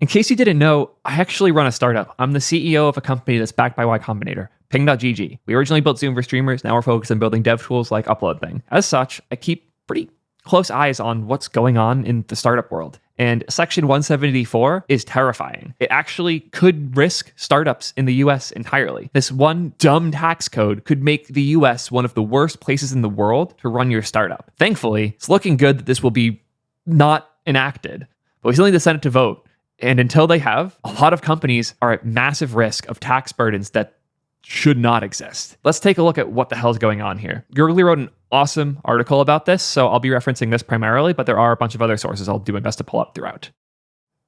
In case you didn't know, I actually run a startup. I'm the CEO of a company that's backed by Y Combinator, Ping.gg. We originally built Zoom for streamers. Now we're focused on building dev tools like Upload Thing. As such, I keep pretty close eyes on what's going on in the startup world. And Section 174 is terrifying. It actually could risk startups in the US entirely. This one dumb tax code could make the US one of the worst places in the world to run your startup. Thankfully, it's looking good that this will be not enacted, but we still need the Senate to vote. And until they have, a lot of companies are at massive risk of tax burdens that should not exist. Let's take a look at what the hell is going on here. Gurley wrote an awesome article about this, so I'll be referencing this primarily, but there are a bunch of other sources I'll do my best to pull up throughout.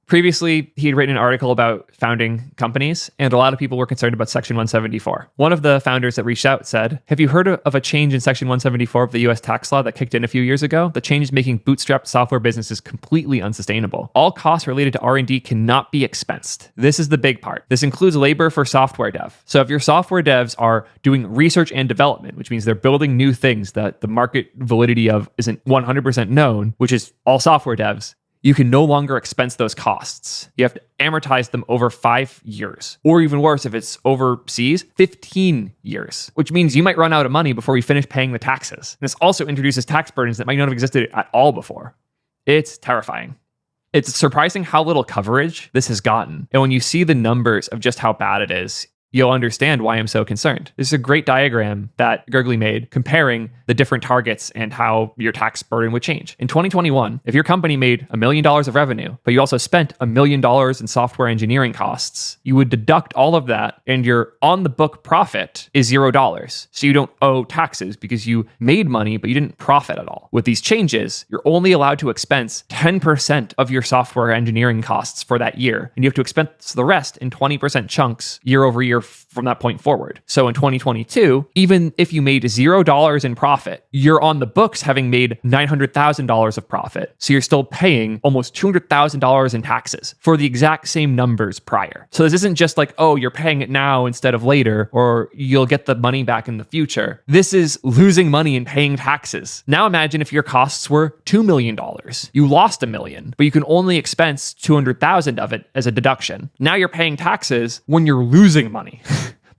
Previously, he had written an article about founding companies, and a lot of people were concerned about Section 174. One of the founders that reached out said, "Have you heard of a change in Section 174 of the US tax law that kicked in a few years ago? The change is making bootstrapped software businesses completely unsustainable. All costs related to R&D cannot be expensed." This is the big part. This includes labor for software dev. So if your software devs are doing research and development, which means they're building new things that the market validity of isn't 100% known, which is all software devs, you can no longer expense those costs. You have to amortize them over 5 years. Or even worse, if it's overseas, 15 years, which means you might run out of money before you finish paying the taxes. And this also introduces tax burdens that might not have existed at all before. It's terrifying. It's surprising how little coverage this has gotten. And when you see the numbers of just how bad it is, you'll understand why I'm so concerned. This is a great diagram that Gurley made comparing the different targets and how your tax burden would change. In 2021, if your company made $1 million of revenue, but you also spent $1 million in software engineering costs, you would deduct all of that and your on-the-book profit is $0. So you don't owe taxes because you made money, but you didn't profit at all. With these changes, you're only allowed to expense 10% of your software engineering costs for that year, and you have to expense the rest in 20% chunks year over year from that point forward. So in 2022, even if you made $0 in profit, you're on the books having made $900,000 of profit. So you're still paying almost $200,000 in taxes for the exact same numbers prior. So this isn't just like, oh, you're paying it now instead of later, or you'll get the money back in the future. This is losing money and paying taxes. Now imagine if your costs were $2 million. You lost $1 million, but you can only expense $200,000 of it as a deduction. Now you're paying taxes when you're losing money.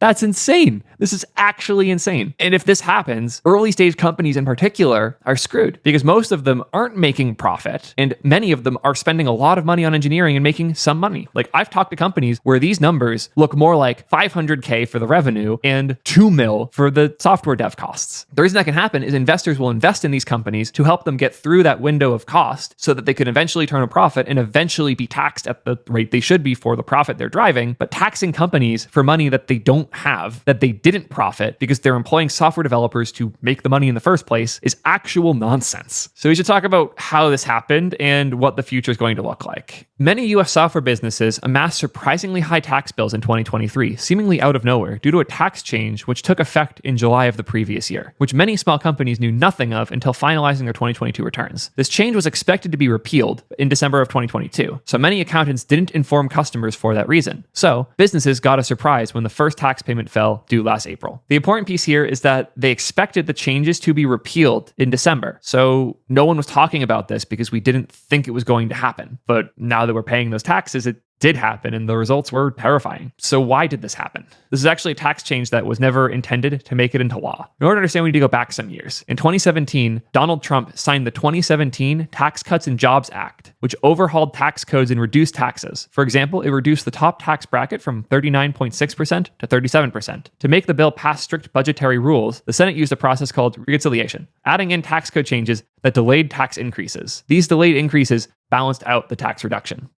That's insane. This is actually insane. And if this happens, early stage companies in particular are screwed because most of them aren't making profit and many of them are spending a lot of money on engineering and making some money. Like I've talked to companies where these numbers look more like $500K for the revenue and $2 million for the software dev costs. The reason that can happen is investors will invest in these companies to help them get through that window of cost so that they can eventually turn a profit and eventually be taxed at the rate they should be for the profit they're driving. But taxing companies for money that they don't have, that they didn't profit because they're employing software developers to make the money in the first place, is actual nonsense. So we should talk about how this happened and what the future is going to look like. Many US software businesses amassed surprisingly high tax bills in 2023, seemingly out of nowhere, due to a tax change which took effect in July of the previous year, which many small companies knew nothing of until finalizing their 2022 returns. This change was expected to be repealed in December of 2022, so many accountants didn't inform customers for that reason. So businesses got a surprise when the first tax payment fell due last April. The important piece here is that they expected the changes to be repealed in December. So no one was talking about this because we didn't think it was going to happen. But now that we're paying those taxes, it did happen and the results were terrifying. So why did this happen? This is actually a tax change that was never intended to make it into law. In order to understand, we need to go back some years. In 2017, Donald Trump signed the 2017 Tax Cuts and Jobs Act, which overhauled tax codes and reduced taxes. For example, it reduced the top tax bracket from 39.6% to 37%. To make the bill pass strict budgetary rules, the Senate used a process called reconciliation, adding in tax code changes that delayed tax increases. These delayed increases balanced out the tax reduction.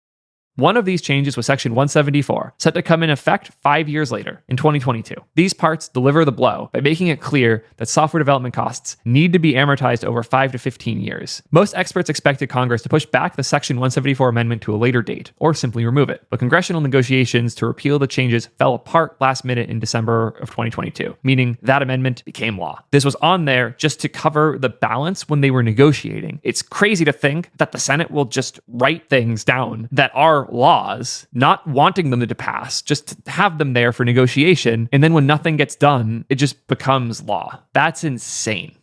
One of these changes was Section 174, set to come in effect 5 years later, in 2022. These parts deliver the blow by making it clear that software development costs need to be amortized over 5 to 15 years. Most experts expected Congress to push back the Section 174 amendment to a later date, or simply remove it. But congressional negotiations to repeal the changes fell apart last minute in December of 2022, meaning that amendment became law. This was on there just to cover the balance when they were negotiating. It's crazy to think that the Senate will just write things down that are laws, not wanting them to pass, just to have them there for negotiation. And then when nothing gets done, it just becomes law. That's insane.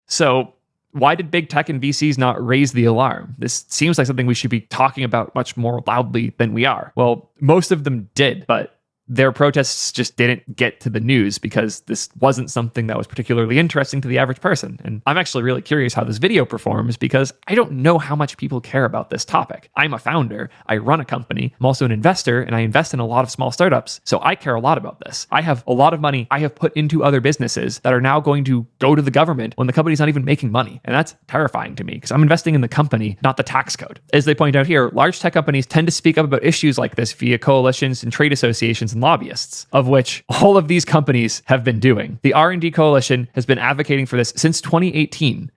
So Why did big tech and VCs not raise the alarm? This seems like something we should be talking about much more loudly than we are. Well, most of them did, but their protests just didn't get to the news because this wasn't something that was particularly interesting to the average person. And I'm actually really curious how this video performs because I don't know how much people care about this topic. I'm a founder, I run a company, I'm also an investor, and I invest in a lot of small startups. So I care a lot about this. I have a lot of money I have put into other businesses that are now going to go to the government when the company's not even making money. And that's terrifying to me because I'm investing in the company, not the tax code. As they point out here, large tech companies tend to speak up about issues like this via coalitions and trade associations and lobbyists, of which all of these companies have been doing. The R&D Coalition has been advocating for this since 2018.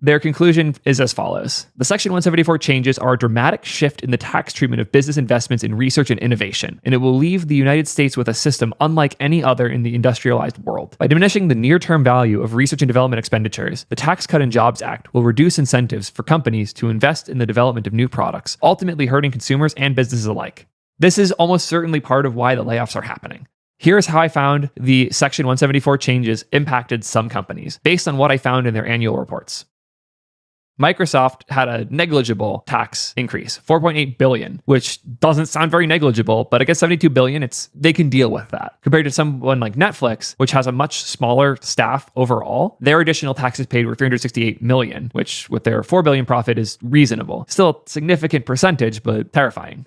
Their conclusion is as follows. The Section 174 changes are a dramatic shift in the tax treatment of business investments in research and innovation, and it will leave the United States with a system unlike any other in the industrialized world. By diminishing the near-term value of research and development expenditures, the Tax Cut and Jobs Act will reduce incentives for companies to invest in the development of new products, ultimately hurting consumers and businesses alike. This is almost certainly part of why the layoffs are happening. Here's how I found the Section 174 changes impacted some companies, based on what I found in their annual reports. Microsoft had a negligible tax increase, $4.8 billion, which doesn't sound very negligible, but I guess $72 billion, they can deal with that. Compared to someone like Netflix, which has a much smaller staff overall, their additional taxes paid were $368 million, which with their $4 billion profit is reasonable. Still a significant percentage, but terrifying.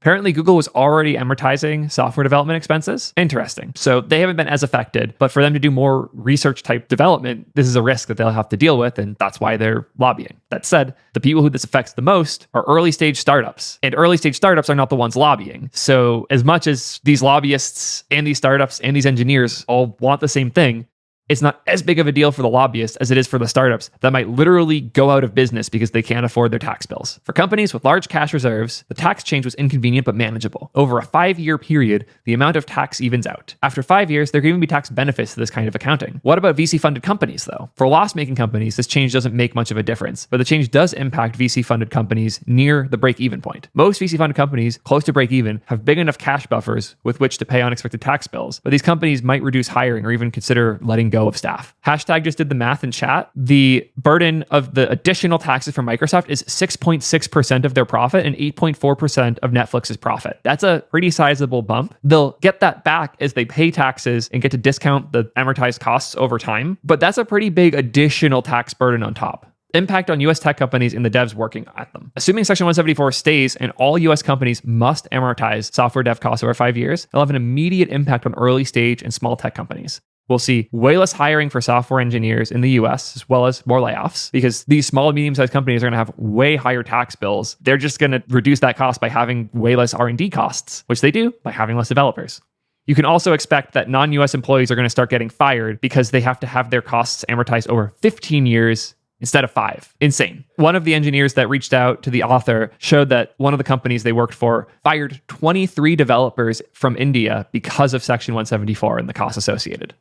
Apparently, Google was already amortizing software development expenses. Interesting. So they haven't been as affected, but for them to do more research type development, this is a risk that they'll have to deal with, and that's why they're lobbying. That said, the people who this affects the most are early stage startups, and early stage startups are not the ones lobbying. So as much as these lobbyists and these startups and these engineers all want the same thing, it's not as big of a deal for the lobbyists as it is for the startups that might literally go out of business because they can't afford their tax bills. For companies with large cash reserves, the tax change was inconvenient but manageable. Over a 5-year period, the amount of tax evens out. After 5 years, there can even be tax benefits to this kind of accounting. What about VC-funded companies, though? For loss-making companies, this change doesn't make much of a difference, but the change does impact VC-funded companies near the break-even point. Most VC-funded companies close to break-even have big enough cash buffers with which to pay unexpected tax bills, but these companies might reduce hiring or even consider letting go of staff. Hashtag just did the math in chat. The burden of the additional taxes from Microsoft is 6.6% of their profit and 8.4% of Netflix's profit. That's a pretty sizable bump. They'll get that back as they pay taxes and get to discount the amortized costs over time, but that's a pretty big additional tax burden on top. Impact on US tech companies and the devs working at them. Assuming Section 174 stays and all US companies must amortize software dev costs over 5 years, they'll have an immediate impact on early stage and small tech companies. We'll see way less hiring for software engineers in the US, as well as more layoffs, because these small and medium-sized companies are going to have way higher tax bills. They're just going to reduce that cost by having way less R&D costs, which they do by having less developers. You can also expect that non-US employees are going to start getting fired because they have to have their costs amortized over 15 years instead of 5. Insane. One of the engineers that reached out to the author showed that one of the companies they worked for fired 23 developers from India because of Section 174 and the costs associated.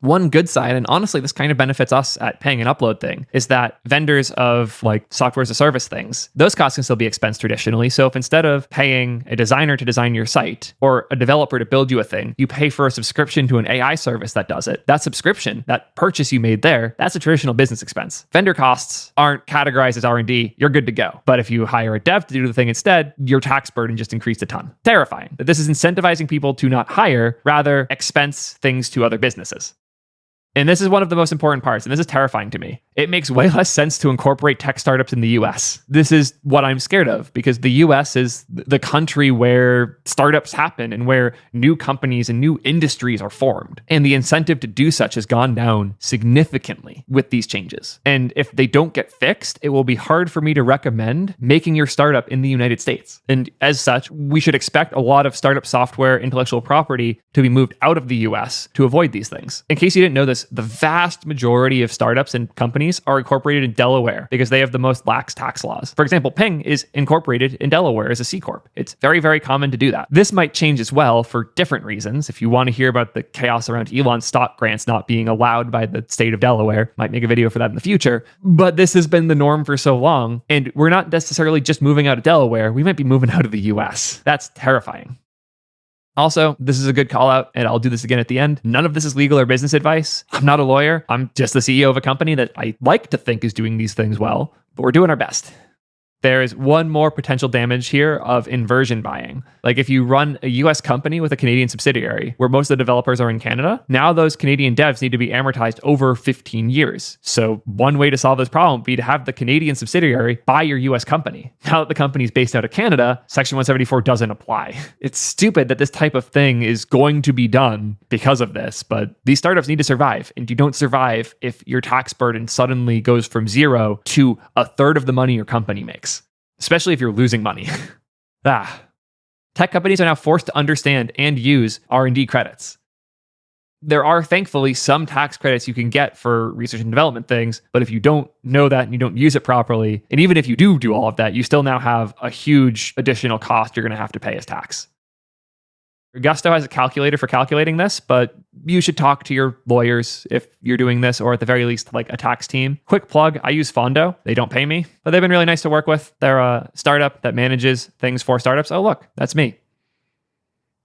One good side, and honestly, this kind of benefits us at Paying an Upload thing, is that vendors of like software as a service things, those costs can still be expensed traditionally. So if instead of paying a designer to design your site or a developer to build you a thing, you pay for a subscription to an AI service that does it, that subscription, that purchase you made there, that's a traditional business expense. Vendor costs aren't categorized as R&D, you're good to go. But if you hire a dev to do the thing instead, your tax burden just increased a ton. Terrifying that this is incentivizing people to not hire, rather expense things to other businesses. And this is one of the most important parts, and this is terrifying to me. It makes way less sense to incorporate tech startups in the US. This is what I'm scared of, because the US is the country where startups happen and where new companies and new industries are formed. And the incentive to do such has gone down significantly with these changes. And if they don't get fixed, it will be hard for me to recommend making your startup in the United States. And as such, we should expect a lot of startup software intellectual property to be moved out of the US to avoid these things. In case you didn't know this, the vast majority of startups and companies are incorporated in Delaware because they have the most lax tax laws. For example, Ping is incorporated in Delaware as a C Corp. It's very, very common to do that. This might change as well for different reasons. If you want to hear about the chaos around Elon's stock grants not being allowed by the state of Delaware, might make a video for that in the future. But this has been the norm for so long, and we're not necessarily just moving out of Delaware. We might be moving out of the US. That's terrifying. Also, this is a good call out, and I'll do this again at the end. None of this is legal or business advice. I'm not a lawyer. I'm just the CEO of a company that I like to think is doing these things well, but we're doing our best. There is one more potential damage here of inversion buying. Like if you run a US company with a Canadian subsidiary where most of the developers are in Canada, now those Canadian devs need to be amortized over 15 years. So one way to solve this problem would be to have the Canadian subsidiary buy your US company. Now that the company is based out of Canada, Section 174 doesn't apply. It's stupid that this type of thing is going to be done because of this, but these startups need to survive. And you don't survive if your tax burden suddenly goes from 0 to a third of the money your company makes. Especially if you're losing money. Tech companies are now forced to understand and use R&D credits. There are thankfully some tax credits you can get for research and development things, but if you don't know that and you don't use it properly, and even if you do all of that, you still now have a huge additional cost you're going to have to pay as tax. Gusto has a calculator for calculating this, but you should talk to your lawyers if you're doing this, or at the very least, like a tax team. Quick plug, I use Fondo. They don't pay me, but they've been really nice to work with. They're a startup that manages things for startups. Oh, look, that's me.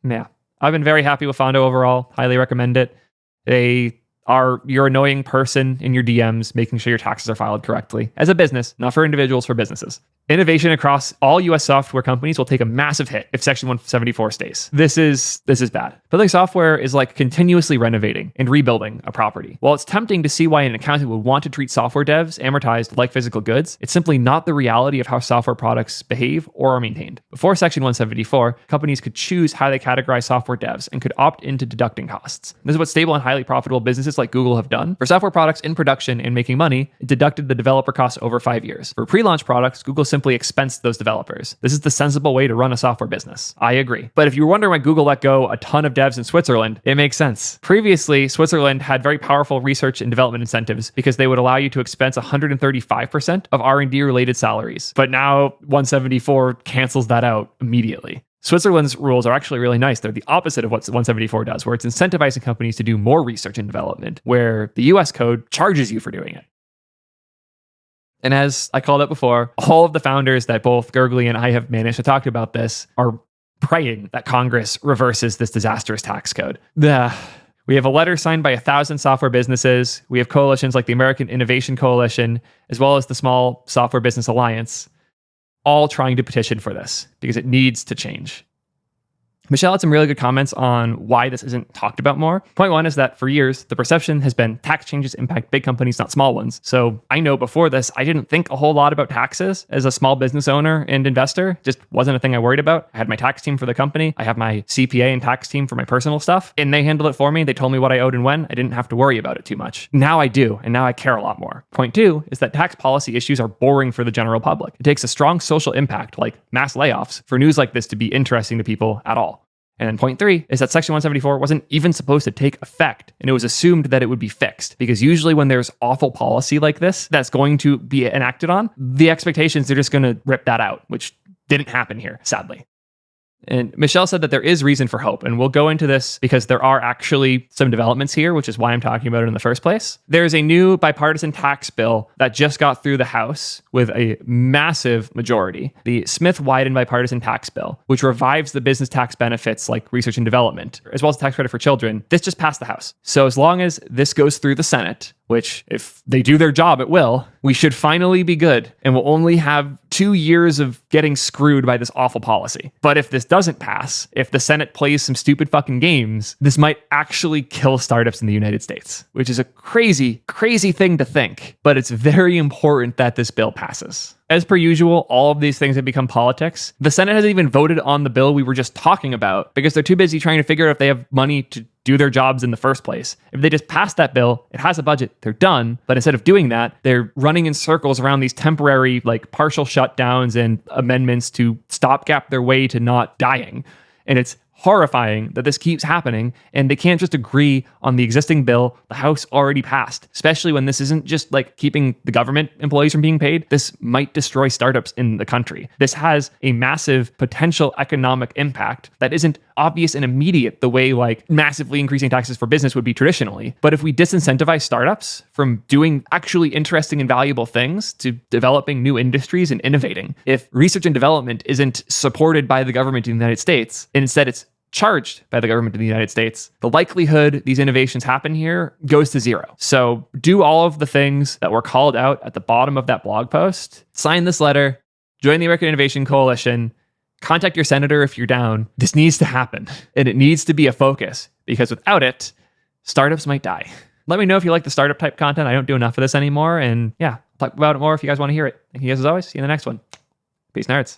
Yeah, I've been very happy with Fondo overall. Highly recommend it. They are your annoying person in your DMs, making sure your taxes are filed correctly. As a business, not for individuals, for businesses. Innovation across all US software companies will take a massive hit if Section 174 stays. This is bad. Building software is like continuously renovating and rebuilding a property. While it's tempting to see why an accountant would want to treat software devs amortized like physical goods, it's simply not the reality of how software products behave or are maintained. Before Section 174, companies could choose how they categorize software devs and could opt into deducting costs. This is what stable and highly profitable businesses like Google have done. For software products in production and making money, it deducted the developer costs over 5 years. For pre-launch products, Google simply expensed those developers. This is the sensible way to run a software business. I agree. But if you were wondering why Google let go a ton of devs in Switzerland, it makes sense. Previously, Switzerland had very powerful research and development incentives because they would allow you to expense 135% of R&D related salaries. But now 174 cancels that out immediately. Switzerland's rules are actually really nice. They're the opposite of what 174 does, where it's incentivizing companies to do more research and development, where the US code charges you for doing it. And as I called out before, all of the founders that both Gergely and I have managed to talk about this are praying that Congress reverses this disastrous tax code. We have a letter signed by 1,000 software businesses. We have coalitions like the American Innovation Coalition, as well as the Small Software Business Alliance, all trying to petition for this because it needs to change. Michelle had some really good comments on why this isn't talked about more. Point one is that for years, the perception has been tax changes impact big companies, not small ones. So I know before this, I didn't think a whole lot about taxes as a small business owner and investor. Just wasn't a thing I worried about. I had my tax team for the company. I have my CPA and tax team for my personal stuff, and they handled it for me. They told me what I owed and when. I didn't have to worry about it too much. Now I do, and now I care a lot more. Point two is that tax policy issues are boring for the general public. It takes a strong social impact, like mass layoffs, for news like this to be interesting to people at all. And then point three is that Section 174 wasn't even supposed to take effect, and it was assumed that it would be fixed, because usually when there's awful policy like this that's going to be enacted on, the expectations are just going to rip that out, which didn't happen here, sadly. And Michelle said that there is reason for hope, and we'll go into this because there are actually some developments here, which is why I'm talking about it in the first place. There's a new bipartisan tax bill that just got through the House with a massive majority, the Smith-Wyden bipartisan tax bill, which revives the business tax benefits like research and development, as well as tax credit for children. This just passed the House. So as long as this goes through the Senate, which if they do their job, it will, we should finally be good, and we'll only have 2 years of getting screwed by this awful policy. But if this doesn't pass, if the Senate plays some stupid fucking games, this might actually kill startups in the United States, which is a crazy, crazy thing to think. But it's very important that this bill passes. As per usual, all of these things have become politics. The Senate hasn't even voted on the bill we were just talking about because they're too busy trying to figure out if they have money to do their jobs in the first place. If they just pass that bill, it has a budget, they're done. But instead of doing that, they're running in circles around these temporary, like partial shutdowns and amendments to stopgap their way to not dying. And it's horrifying that this keeps happening, and they can't just agree on the existing bill the House already passed, especially when this isn't just like keeping the government employees from being paid. This might destroy startups in the country. This has a massive potential economic impact that isn't obvious and immediate the way like massively increasing taxes for business would be traditionally. But if we disincentivize startups from doing actually interesting and valuable things to developing new industries and innovating, if research and development isn't supported by the government in the United States, and instead it's charged by the government of the United States, the likelihood these innovations happen here goes to zero. So do all of the things that were called out at the bottom of that blog post. Sign this letter, join the American Innovation Coalition, contact your senator if you're down. This needs to happen, and it needs to be a focus, because without it, startups might die. Let me know if you like the startup type content. I don't do enough of this anymore. And yeah, talk about it more if you guys want to hear it. Thank you guys as always. See you in the next one. Peace, nerds.